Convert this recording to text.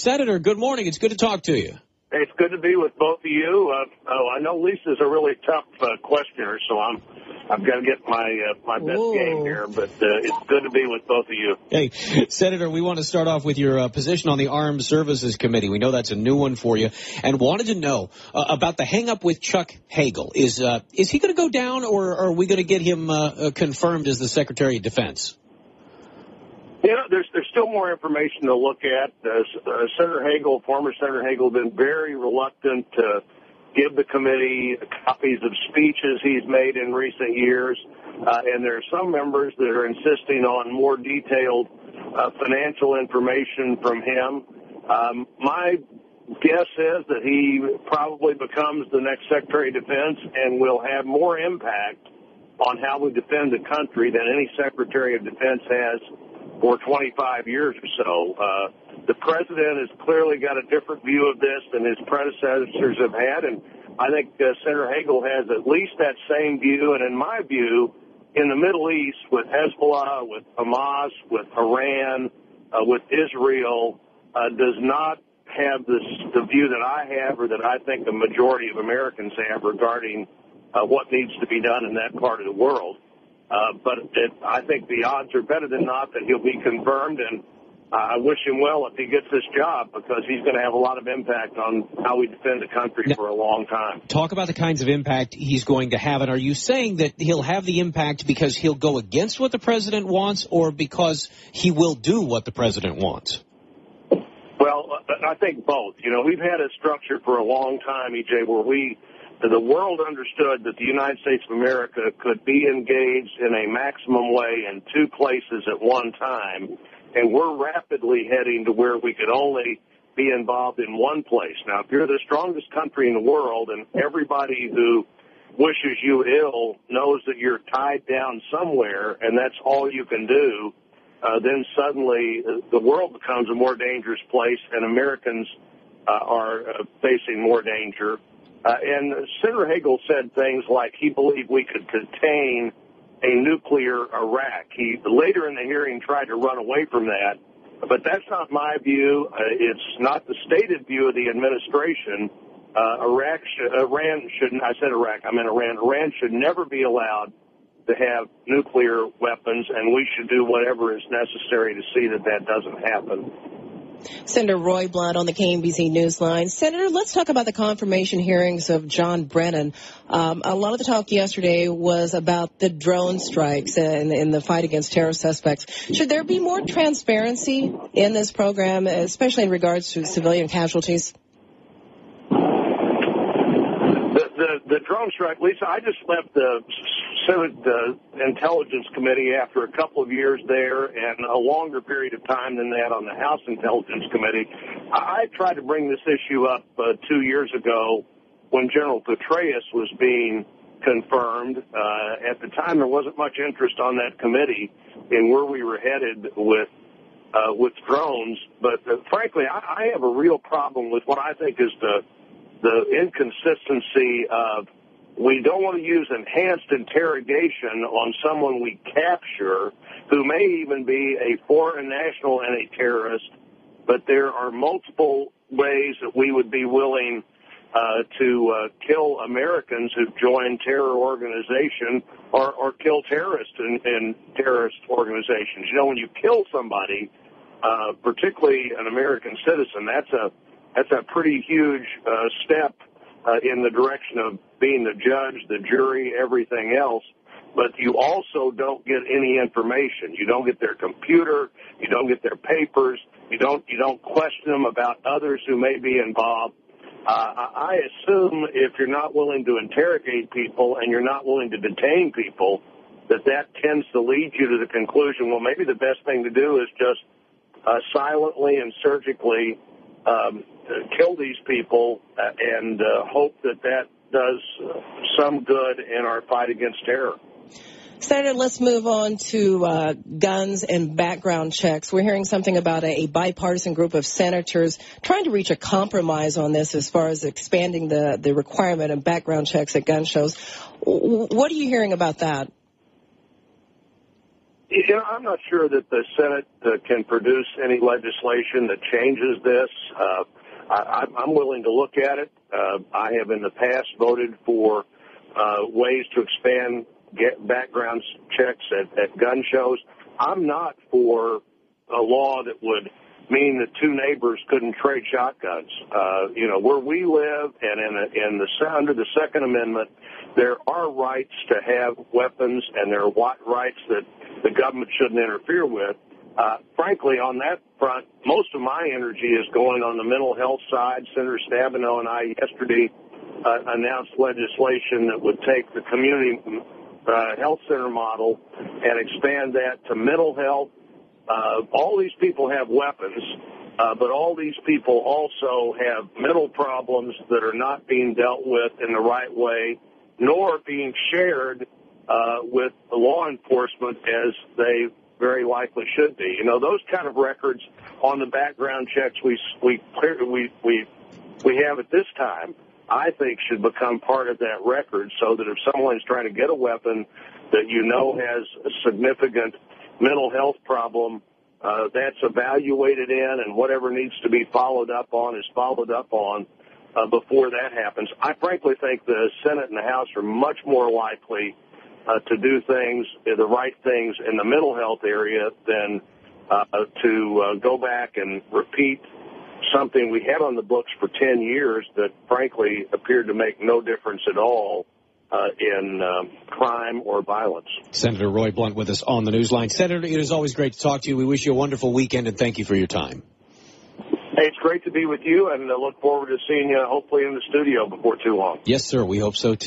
Senator, good morning. It's good to talk to you. It's good to be with both of you. I know Lisa's a really tough questioner, so I've got to get my best game here, but it's good to be with both of you. Hey, Senator, we want to start off with your position on the Armed Services Committee. We know that's a new one for you, and wanted to know about the hang-up with Chuck Hagel. Is he going to go down, or are we going to get him confirmed as the Secretary of Defense? You know, there's still more information to look at. Former Senator Hagel, has been very reluctant to give the committee copies of speeches he's made in recent years, and there are some members that are insisting on more detailed financial information from him. My guess is that he probably becomes the next Secretary of Defense and will have more impact on how we defend the country than any Secretary of Defense has for 25 years or so. The president has clearly got a different view of this than his predecessors have had, and I think Senator Hagel has at least that same view. And in my view, in the Middle East, with Hezbollah, with Hamas, with Iran, with Israel, does not have the view that I have or that I think the majority of Americans have regarding what needs to be done in that part of the world. But I think the odds are better than not that he'll be confirmed, and I wish him well if he gets this job, because he's going to have a lot of impact on how we defend the country for a long time. Talk about the kinds of impact he's going to have, and are you saying that he'll have the impact because he'll go against what the president wants, or because he will do what the president wants? Well, I think both. You know, we've had a structure for a long time, EJ, where the world understood that the United States of America could be engaged in a maximum way in two places at one time, and we're rapidly heading to where we could only be involved in one place. Now, if you're the strongest country in the world and everybody who wishes you ill knows that you're tied down somewhere and that's all you can do, then suddenly the world becomes a more dangerous place and Americans are facing more danger. And Senator Hagel said things like he believed we could contain a nuclear Iraq. He later in the hearing tried to run away from that, but that's not my view. It's not the stated view of the administration. Iran should never be allowed to have nuclear weapons, and we should do whatever is necessary to see that that doesn't happen. Senator Roy Blunt on the KMBZ Newsline. Senator, let's talk about the confirmation hearings of John Brennan. A lot of the talk yesterday was about the drone strikes in the fight against terror suspects. Should there be more transparency in this program, especially in regards to civilian casualties? The drone strike, Lisa, I just left the Senate Intelligence Committee after a couple of years there and a longer period of time than that on the House Intelligence Committee. I tried to bring this issue up 2 years ago when General Petraeus was being confirmed. At the time, there wasn't much interest on that committee in where we were headed with drones. But frankly, I have a real problem with what I think is the inconsistency of we don't want to use enhanced interrogation on someone we capture who may even be a foreign national and a terrorist, but there are multiple ways that we would be willing to kill Americans who've joined terror organization or kill terrorists in terrorist organizations. You know, when you kill somebody, particularly an American citizen, that's a pretty huge step in the direction of being the judge, the jury, everything else. But you also don't get any information. You don't get their computer. You don't get their papers. You don't question them about others who may be involved. I assume if you're not willing to interrogate people and you're not willing to detain people, that tends to lead you to the conclusion, well, maybe the best thing to do is just silently and surgically kill these people and hope that does some good in our fight against terror. Senator, let's move on to guns and background checks. We're hearing something about a bipartisan group of senators trying to reach a compromise on this as far as expanding the requirement of background checks at gun shows. What are you hearing about that? I'm not sure that the Senate can produce any legislation that changes this. I'm willing to look at it. I have in the past voted for ways to expand background checks at gun shows. I'm not for a law that would mean that two neighbors couldn't trade shotguns. Where we live and under the Second Amendment, there are rights to have weapons, and there are rights that the government shouldn't interfere with. Frankly, on that front, most of my energy is going on the mental health side. Senator Stabenow and I yesterday announced legislation that would take the community health center model and expand that to mental health. All these people have weapons, but all these people also have mental problems that are not being dealt with in the right way, nor being shared with law enforcement as they very likely should be. Those kind of records on the background checks we have at this time, I think should become part of that record, so that if someone's trying to get a weapon that has a significant mental health problem, that's evaluated in, and whatever needs to be followed up on is followed up on before that happens. I frankly think the Senate and the House are much more likely to do the right things in the mental health area than to go back and repeat something we had on the books for 10 years that frankly appeared to make no difference at all in crime or violence. Senator Roy Blunt with us on the Newsline. Senator, it is always great to talk to you. We wish you a wonderful weekend, and thank you for your time. Hey, it's great to be with you, and I look forward to seeing you hopefully in the studio before too long. Yes, sir. We hope so, too.